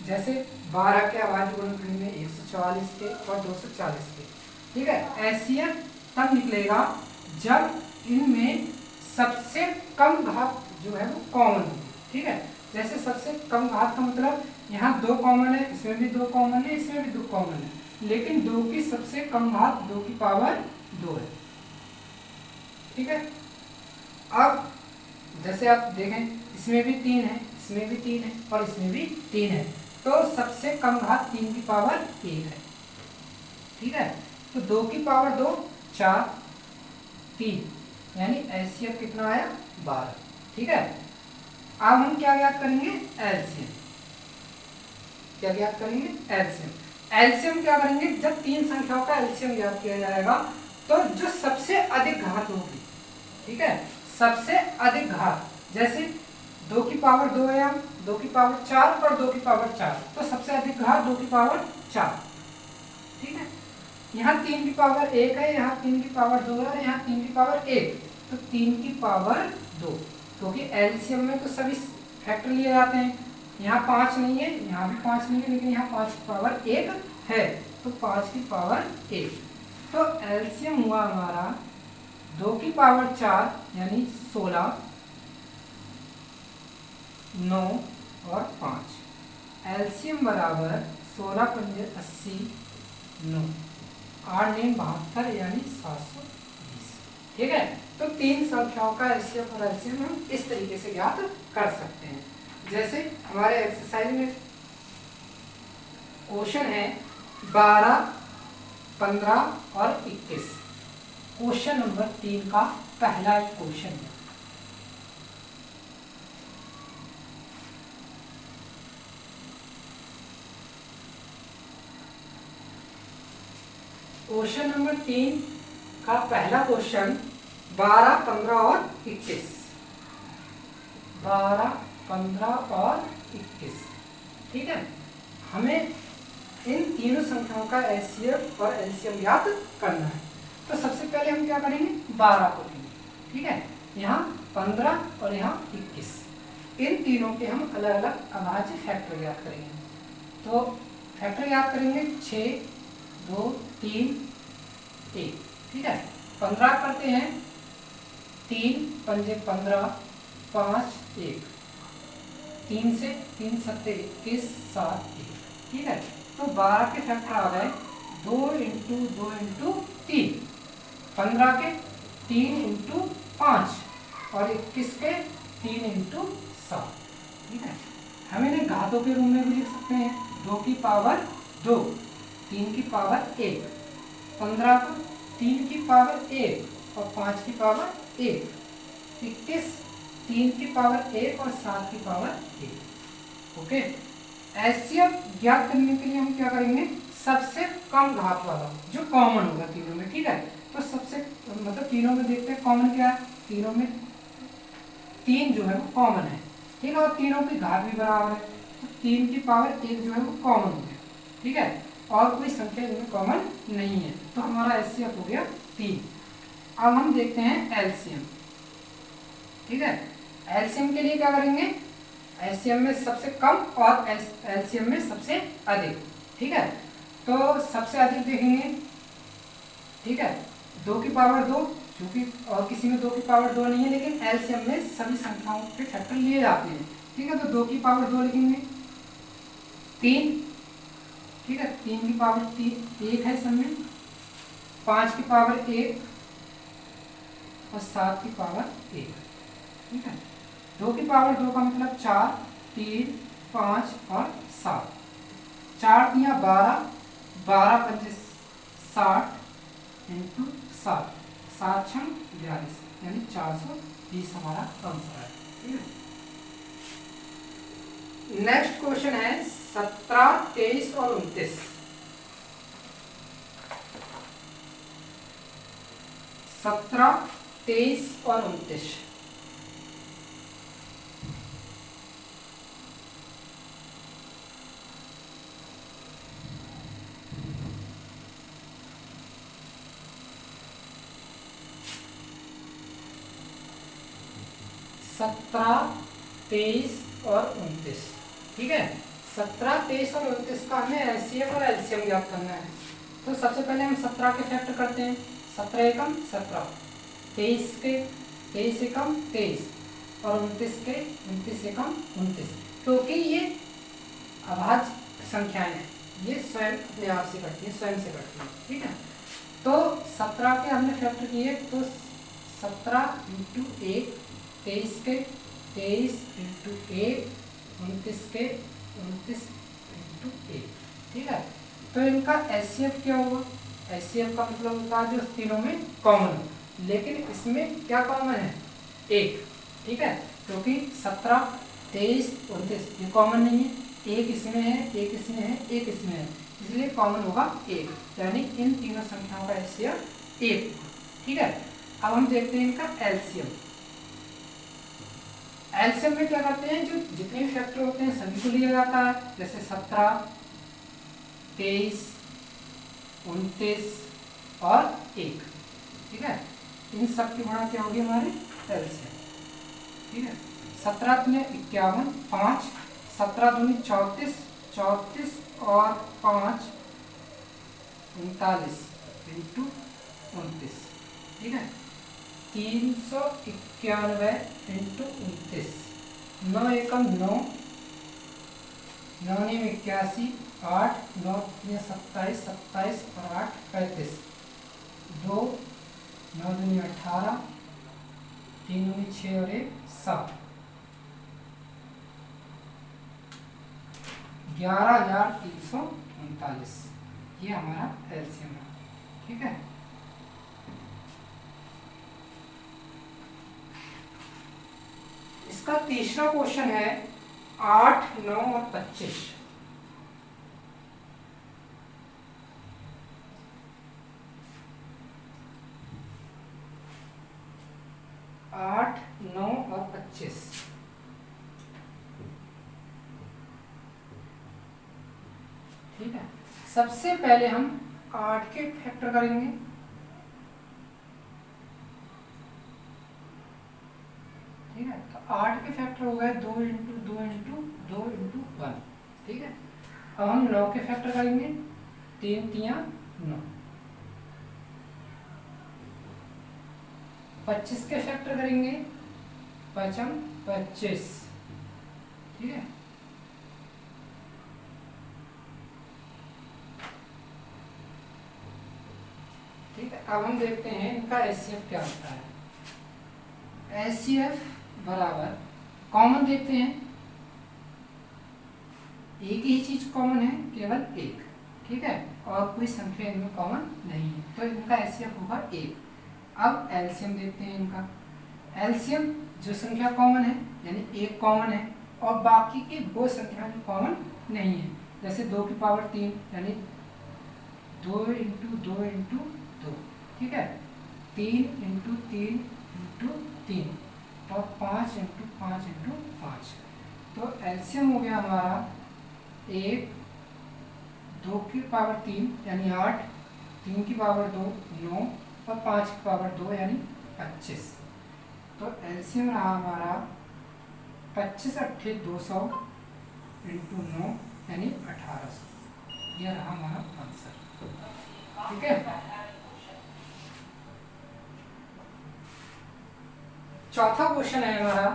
जैसे 12 के अभाज्य गुणनखंड में 144 के और 240 के, ठीक है, एचसीएफ तब निकलेगा जब इनमें सबसे कम घात जो है वो कॉमन होगी। ठीक है, जैसे सबसे कम घात का मतलब यहाँ 2 कॉमन है, इसमें भी 2 कॉमन है, इसमें भी 2 कॉमन है, लेकिन 2 की सबसे कम घात 2 की पावर 2 है। ठीक है, अब जैसे आप देखें इसमें भी 3 है, इसमें भी 3 है और इसमें भी 3 है, तो सबसे कम घात 3 की पावर 1 है। ठीक है, तो 2 की पावर 2 4 3, यानी एचसीएफ कितना आया? 12। ठीक है, अब हम क्या ज्ञात करेंगे? एलसीएम। क्या ज्ञात करेंगे? एलसीएम। एलसीएम क्या करेंगे? जब तीन संख्याओं का एलसीएम ज्ञात किया जाएगा तो जो सबसे अधिक घात होगी, ठीक है, सबसे अधिक घात, जैसे 2 की पावर 2 है, यहाँ 2 की पावर 4 और 2 की पावर 4, तो सबसे अधिक घात 2 की पावर 4। ठीक है, यहाँ 3 की पावर 1 है, यहाँ 3 की पावर 2 है और यहाँ 3 की पावर 1, तो 3 की पावर 2, क्योंकि एलसीएम में तो सभी फैक्टर लिए जाते हैं। यहाँ 5 नहीं है, यहाँ भी 5 नहीं है, लेकिन यहाँ 5 की पावर 1 है, तो 5 की पावर 1। तो एलसीएम हुआ हमारा 2 की पावर 4 यानी 16, 9 और 5। एलसीएम बराबर 16 × 5 = 80, 9, 8 9 72 यानी 720। ठीक है, तो तीन संख्याओं का एचसीएफ और एलसीएम हम इस तरीके से ज्ञात कर सकते हैं। जैसे हमारे एक्सरसाइज में क्वेश्चन है 12, 15 और 21। क्वेश्चन नंबर 3 का पहला क्वेश्चन है। क्वेश्चन नंबर 3 का पहला क्वेश्चन 12, 15 और 21। 12, 15 और 21, ठीक है। हमें इन तीनों संख्याओं का एचसीएफ और एलसीएम ज्ञात करना है। तो सबसे पहले हम क्या करेंगे, 12 को लेंगे, ठीक है। यहाँ 15 और यहाँ 21, इन तीनों के हम अलग अलग अभाज्य फैक्टर ज्ञात करेंगे। तो फैक्टर ज्ञात करेंगे 6, 2, 3, 1, ठीक है। 15 करते हैं, 3 पंजे 15, 5, 1, 3 से 3 सत्ते 21, 7, 1, ठीक है। तो 12 के फैक्टर आ गए 2 इंटू 2 इंटू 3, 15 के 3 इंटू 5 और 21 के 3 इंटू 7, ठीक है। हम इन्हें घातों के रूप में भी लिख सकते हैं, 2 की पावर 2, 3 की पावर 1, 15 को 3 की पावर 1 और 5 की पावर 1, 21 3 की पावर 1 और 7 की पावर 1, ओके। एचसीएफ ज्ञात करने के लिए हम क्या करेंगे, सबसे कम घात वाला जो कॉमन होगा तीनों में, ठीक है। तो सबसे मतलब तीनों में देखते हैं कॉमन क्या है, तीनों में 3 जो है वो कॉमन है, ठीक है। और तीनों की घात भी बराबर है, तो 3 की पावर 1 जो है वो कॉमन हो गया, ठीक है। और कोई संख्या इनमें कॉमन नहीं है, तो हमारा एचसीएफ हो गया 3। अब हम देखते हैं एलसीएम, ठीक है। एलसीएम के लिए क्या करेंगे, एलसीएम में सबसे कम और एलसीएम में सबसे अधिक, ठीक है। तो सबसे अधिक देखेंगे, ठीक है, 2 की पावर 2, क्योंकि और किसी में 2 की पावर 2 नहीं है, लेकिन एलसीएम में सभी संख्याओं के फैक्टर लिए जाते हैं, ठीक है। तो 2 की पावर 2 लिखेंगे, 3, ठीक है, 3 की पावर 3 1 है सब में, 5 की पावर 1 और 7 की पावर 1, ठीक है। 2 की पावर 2 का मतलब 4, 3, 5 और 7, 4 दिया 12, 12 पंजे 60 इंटू 7, 7 छंग 42, यानी 420 हमारा आंसर है, ठीक है। नेक्स्ट क्वेश्चन है 17, 23 और 29। 17, 23 और 29, सत्रह, 23 और 29, ठीक है। 17, 23 और 29 का हमें एचसीएफ और एलसीएम ज्ञात करना है। तो सबसे पहले हम 17 के फैक्टर करते हैं, 17 एकम 17, 23 के 23 एकम 23 और 29 के 29 एकम 29, क्योंकि ये अभाज्य संख्याएं हैं, ये स्वयं अपने आप से कटती है, स्वयं से कटती है, ठीक है। तो 17 के हमने फैक्टर किए, तो 17 इंटू 1, 23 के 23 इंटू 1, 29 के 29 इंटू 1, ठीक है। तो इनका एचसीएफ क्या होगा, एचसीएफ का मतलब होता है जो तीनों में कॉमन हो, लेकिन इसमें क्या कॉमन है, 1, ठीक है। क्योंकि 17, 23, 29 ये कॉमन नहीं है, एक इसमें है, एक इसमें है, एक इसमें है, इसलिए कॉमन होगा 1, यानी इन तीनों संख्याओं का एचसीएफ 1, ठीक है। अब हम देखते हैं इनका एलसीएम। एलसीएम में क्या करते हैं, जो जितने भी फैक्टर होते हैं सभी को लिया जाता है, जैसे 17, 23, 29 और 1, ठीक है। इन सब की गुणा क्या होगी हमारे एलसीएम, ठीक है। 17 में 51, 5, 17 दूनी 34, 34 और 5 39 इंटू 29, ठीक है। 391 इंटू 29, 9 एकम 9, 9 में 81, 8, 9 में 27, 27 और 8 35, 2, 9 दूनी 18, 3 दूनी 6 और 1 7, 11,339, ये हमारा एलसीएम है, ठीक है। इसका तीसरा क्वेश्चन है 8, 9 और 25। 25। ठीक है, सबसे पहले हम 8 के फैक्टर करेंगे। ठीक है, तो 8 के फैक्टर हो गए 2 इंटू 2 इंटू 2 इंटू 1। ठीक है, अब हम 9 के फैक्टर करेंगे, 3 तिया 9। 25 के फैक्टर करेंगे, 5 25। ठीक है, ठीक है, अब हम देखते हैं इनका एचसीएफ क्या होता है। एचसीएफ बराबर, कॉमन देखते हैं, एक ही चीज कॉमन है, केवल एक। ठीक है, और कोई संख्या इनमें कॉमन नहीं है, तो इनका एचसीएफ होगा 1। अब एलसीएम देखते हैं इनका। एलसीएम जो संख्या कॉमन है यानी 1 कॉमन है, और बाकी की वो संख्या जो कॉमन नहीं है, जैसे 2 की पावर 3 यानी 2 इंटू 2 इंटू 2। ठीक है, 3 इंटू 3 इंटू 3 और 5 इंटू 5 इंटू 5। तो एलसीएम हो गया हमारा 1, 2 की पावर 3 यानी 8, 3 की पावर 2 9 और 5 की पावर 2 यानी 25। तो एलसीएम रहा हमारा 25 अट्ठे 200 इंटू 9 यानी 1800। यह रहा हमारा आंसर। ठीक है, चौथा क्वेश्चन है हमारा,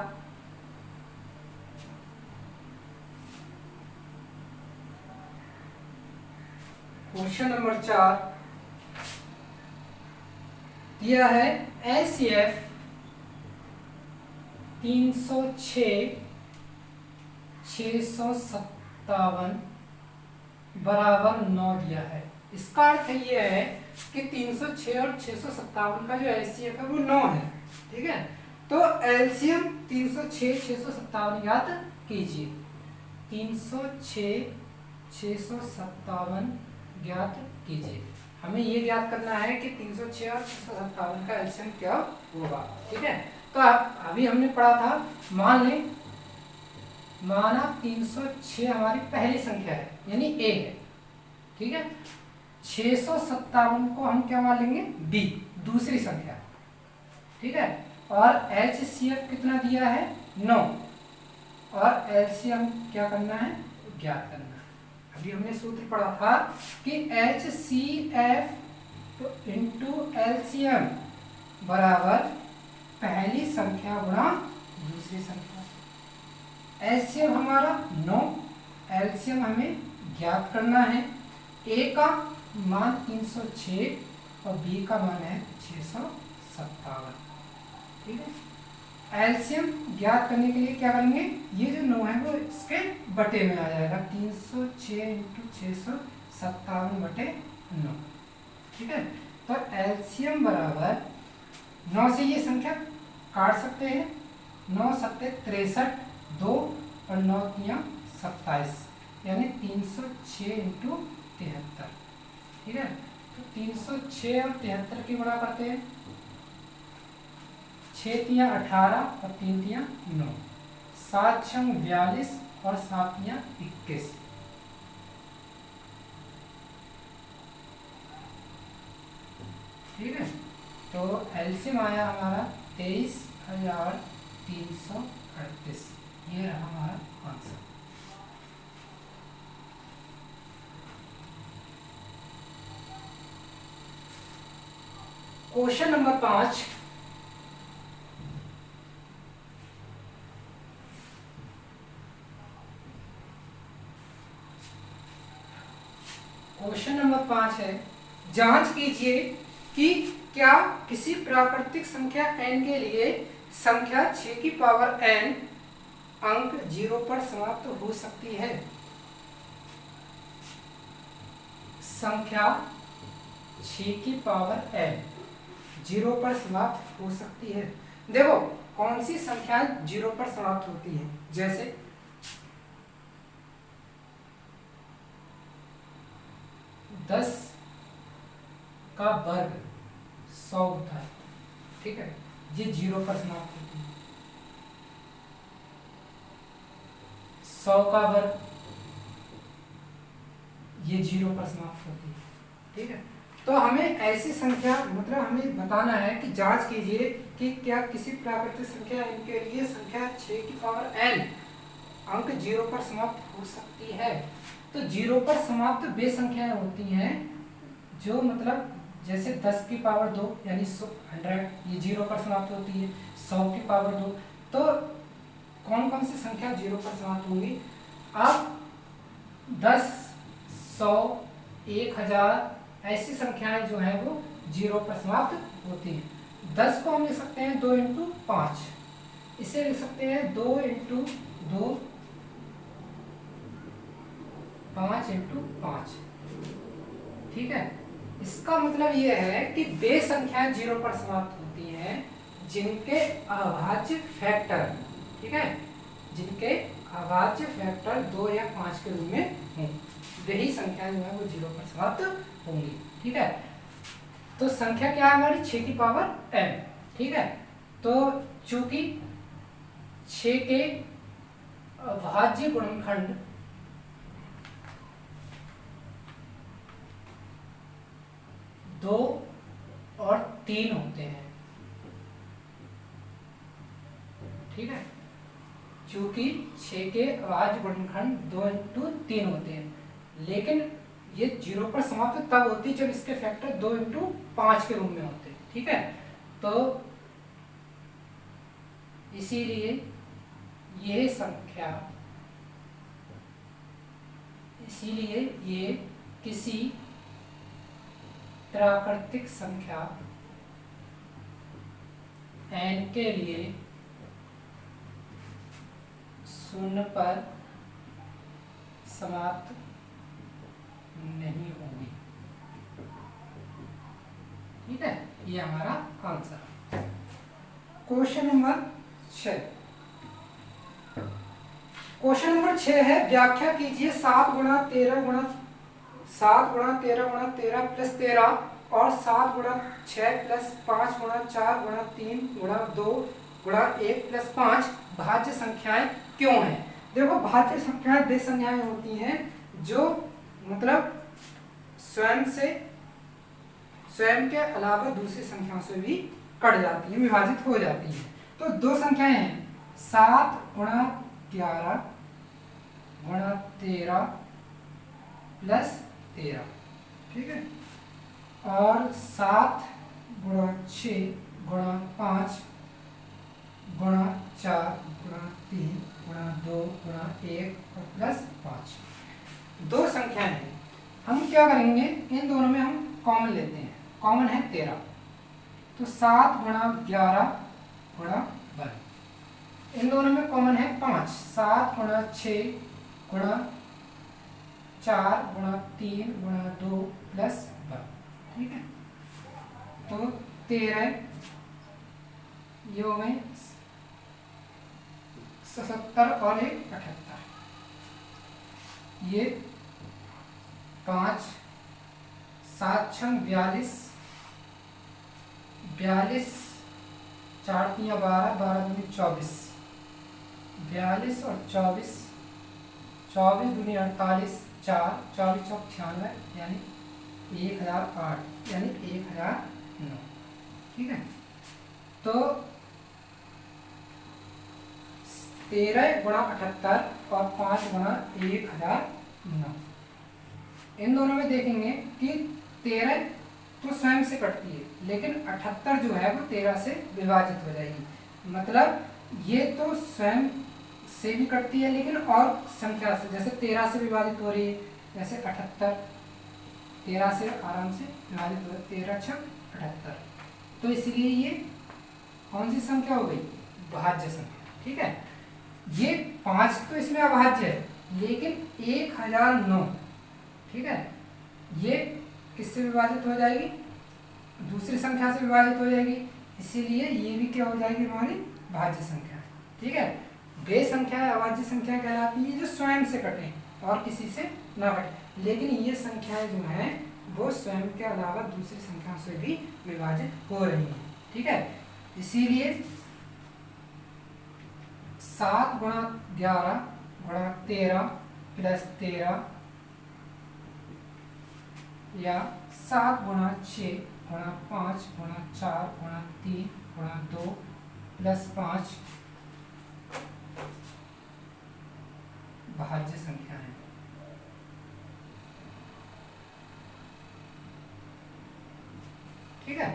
क्वेश्चन नंबर 4 दिया है। एचसीएफ 306 657 बराबर 9 दिया है। इसका अर्थ ये है कि 306 और 657 का जो एचसीएफ है वो 9 है। ठीक है, तो एलसीएम 306 657 याद कीजिए। 306 657 ज्ञात कीजिए। हमें ये ज्ञात करना है कि 306 और 657 का एलसीएम क्या होगा। ठीक है, तो अभी हमने पढ़ा था, मान लें माना 306 हमारी पहली संख्या है यानी ए है। ठीक है, 657 को हम क्या मान लेंगे, बी, दूसरी संख्या। ठीक है, और एचसीएफ कितना दिया है, 9, और एलसीएम क्या करना है, ज्ञात करना है। अभी हमने सूत्र पढ़ा था कि एचसीएफ इंटू एलसीएम बराबर पहली संख्या गुणा दूसरी संख्या। एचसीएफ हमारा 9, एलसीएम हमें ज्ञात करना है। ए का मान 306 और बी का मान है 657। ठीक है, एलसीएम ज्ञात करने के लिए क्या करेंगे, ये जो 9 है वो इसके बटे में आ जाएगा, 306 इंटू 657 बटे 9। ठीक है, तो एलसीएम बराबर 9 से ये संख्या काट सकते हैं, 9 सत्ते 63, 2 और 9 तिया 27 यानी 306 इंटू 73। ठीक है, तो 306 और 73 की गुणा करते हैं, 6 तिया 18 और 3 तिया 9, 7 छंग 42 और 7 तिया 21। ठीक है, तो एलसीएम आया हमारा 23,338। ये रहा हमारा answer. Question number 5, question number 5 है, जांच कीजिए कि क्या किसी प्राकृतिक संख्या n के लिए संख्या 6 की पावर n अंक 0 पर समाप्त हो सकती है। संख्या 6 की पावर n 0 पर समाप्त हो सकती है। देखो कौन सी संख्या 0 पर समाप्त होती है, जैसे 10 का वर्ग 100 होता है। ठीक है, ये 0 पर समाप्त होती है। 100 का वर्ग, ये 0 पर समाप्त होती है। ठीक है, तो हमें ऐसी संख्या मतलब हमें बताना है कि जांच कीजिए कि क्या किसी प्राकृतिक संख्या n के लिए संख्या 6 की पावर n अंक 0 पर समाप्त हो सकती है। तो 0 पर समाप्त वे संख्याएं होती हैं जो मतलब जैसे 10 की पावर 2 यानी 100, ये 0 पर समाप्त होती है। 100 की पावर 2, तो कौन कौन सी संख्या 0 पर समाप्त होंगी? अब 10, 100, 1000 ऐसी संख्याएं जो है वो 0 पर समाप्त होती हैं। 10 को हम लिख सकते हैं 2 इंटू 5, इसे लिख सकते हैं 2 इंटू 2, 5 इंटू 5। ठीक है, इसका मतलब ये है कि वे संख्याएं 0 पर समाप्त होती हैं जिनके अभाज्य फैक्टर, ठीक है, जिनके अभाज्य फैक्टर 2 या 5 के रूप में हों, वही संख्याएं जो है वो 0 पर समाप्त होंगी। ठीक है, तो संख्या क्या है हमारी? 6 की पावर n। ठीक है, तो चूंकि 6 के अभाज्य गुणनखंड 2 और 3 होते हैं। ठीक है, चूंकि 6 के अभाज्य गुणनखंड 2 इंटू 3 होते हैं, लेकिन ये 0 पर समाप्त तब होती है जब इसके फैक्टर 2 इंटू 5 के रूप में होते हैं। ठीक है, तो इसीलिए ये संख्या, इसीलिए ये किसी प्राकृतिक संख्या n के लिए 0 पर समाप्त नहीं होगी। ठीक है, ये हमारा answer. Question number 6, question number 6 है व्याख्या कीजिए 7 गुणा 13 गुणा 7 गुणा 13 गुणा 13 प्लस 13 और 7 गुणा 6 प्लस 5 गुणा 4 गुणा 3 गुणा 2 गुणा 1 प्लस 5 भाज्य संख्याएं क्यों हैं? देखो, भाज्य संख्याएं वे संख्याएं होती हैं जो मतलब स्वयं के अलावा दूसरी संख्याओं से भी कट जाती है, विभाजित हो जाती है। तो दो संख्याएं हैं, 7 गुणा 11 गुणा 13 प्लस 13। ठीक है, और 7 गुणा 6 गुणा 5 गुणा 4 गुणा 3 गुणा 2 गुणा 1 और प्लस 5। दो संख्याएं हैं, हम क्या करेंगे, इन दोनों में हम कॉमन लेते हैं। कॉमन है 13, तो 7 गुणा 11 गुणा 1। इन दोनों में कॉमन है 5, 7 गुणा 6 गुणा 4 गुणा 3 गुणा 2 प्लस 1। ठीक है, तो 13 ये हो गए 77 और 1 78। ये 5 7 6 42 42 4 3 12 12 दूनी 24 42 और 24 24 दूनी 48 4 24 चौक 96 यानी 1008 यानी 1009। ठीक है, तो 13 गुणा 78 और 5 गुणा 1009। इन दोनों में देखेंगे कि 13 तो स्वयं से कटती है, लेकिन 78 जो है वो 13 से विभाजित हो जाएगी। मतलब ये तो स्वयं से भी कटती है, लेकिन और संख्या से, जैसे 13 से विभाजित हो रही है, जैसे 78 13 से आराम से विभाजित हो रही है, 13 6 78। तो इसलिए ये कौन सी संख्या हो गई? भाज्य संख्या। ठीक है, ये 5 तो इसमें अभाज्य है, लेकिन 1009, ठीक है, ये किससे विभाजित हो जाएगी? दूसरी संख्या से विभाजित हो जाएगी, इसीलिए ये भी क्या हो जाएगी? हमारी भाज्य संख्या। ठीक है, वे संख्या अभाज्य संख्या कहलाती है जो स्वयं से कटे और किसी से न कटे, लेकिन ये संख्याएं जो हैं वो स्वयं के अलावा दूसरी संख्याओं से भी विभाजित हो रही हैं। ठीक है, इसीलिए 7 गुणा 11 गुणा 13 प्लस 13 या 7 गुणा 6 गुणा 5 गुणा 4 गुणा 3 गुणा 2 प्लस 5 भाज्य संख्या है। ठीक है,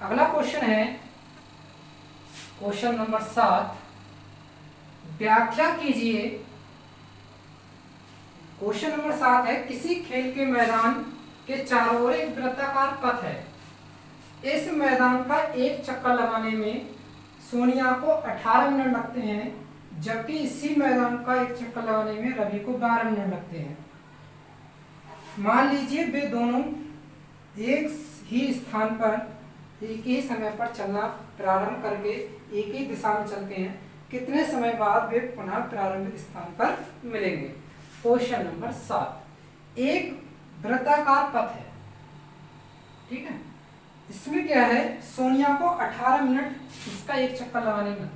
अगला क्वेश्चन है क्वेश्चन नंबर 7। व्याख्या कीजिए। क्वेश्चन नंबर 7 है, किसी खेल के मैदान के चारों ओर एक वृत्ताकार पथ है। इस मैदान का एक चक्कर लगाने में सोनिया को 18 मिनट लगते हैं, जबकि इसी मैदान का एक चक्कर लगाने में रवि को 12 मिनट लगते हैं। मान लीजिए वे दोनों एक ही स्थान पर एक ही समय पर चलना प्रारंभ करके एक ही दिशा में चलते हैं। कितने समय बाद वे पुनः प्रारंभिक स्थान पर मिलेंगे। क्वेश्चन नंबर 7, एक वृत्ताकार पथ है। ठीक है, इसमें क्या है, सोनिया को 18 मिनट इसका एक चक्कर लगाने में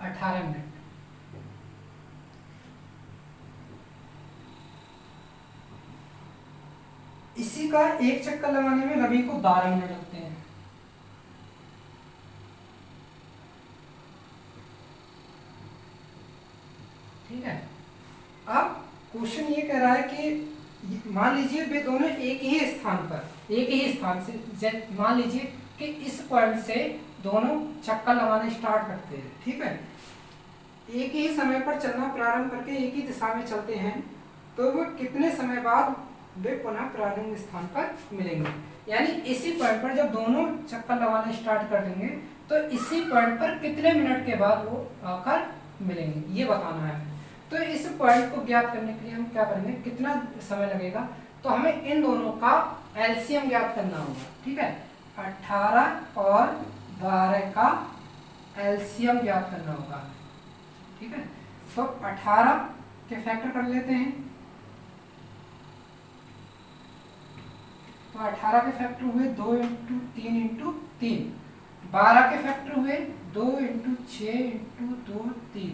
18 मिनट, इसी का एक चक्कर लगाने में रवि को 12 मिनट लगते हैं। ठीक है, अब क्वेश्चन ये कह रहा है कि मान लीजिए वे दोनों एक ही स्थान से मान लीजिए कि इस पॉइंट से दोनों चक्कर लगाना स्टार्ट करते हैं। ठीक है, एक ही समय पर चलना प्रारंभ करके एक ही दिशा में चलते हैं, तो वो कितने समय बाद वे पुनः प्रारंभिक स्थान पर मिलेंगे। यानी इसी पॉइंट पर जब दोनों चक्कर लगाना स्टार्ट कर देंगे तो इसी पॉइंट पर कितने मिनट के बाद वो आकर मिलेंगे, ये बताना है। तो इस पॉइंट को ज्ञात करने के लिए हम क्या करेंगे, कितना समय लगेगा, तो हमें इन दोनों का एलसीएम ज्ञात करना होगा। ठीक है, 18 और 12 का एलसीएम ज्ञात करना होगा। ठीक है, तो 18 के फैक्टर कर लेते हैं, तो 18 के फैक्टर हुए 2 × 3 × 3, 12 के फैक्टर हुए 2 × 6 × 2 3।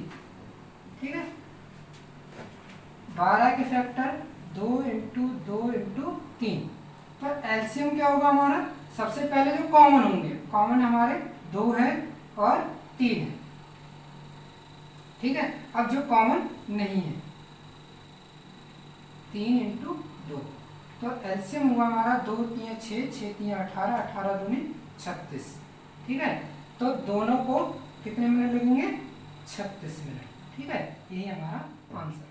ठीक है, 12 के फैक्टर 2 × 2 × 3, तो एलसीएम क्या होगा हमारा, सबसे पहले जो कॉमन होंगे, कॉमन हमारे 2 है और 3 है। ठीक है, अब जो कॉमन नहीं है 3 × 2, तो एलसीएम हुआ हमारा 2 × 3 = 6, 6 × 3 = 18, 18 × 2 = 36। ठीक है, तो दोनों को कितने मिनट लगेंगे, 36 मिनट। ठीक है, यही हमारा आंसर।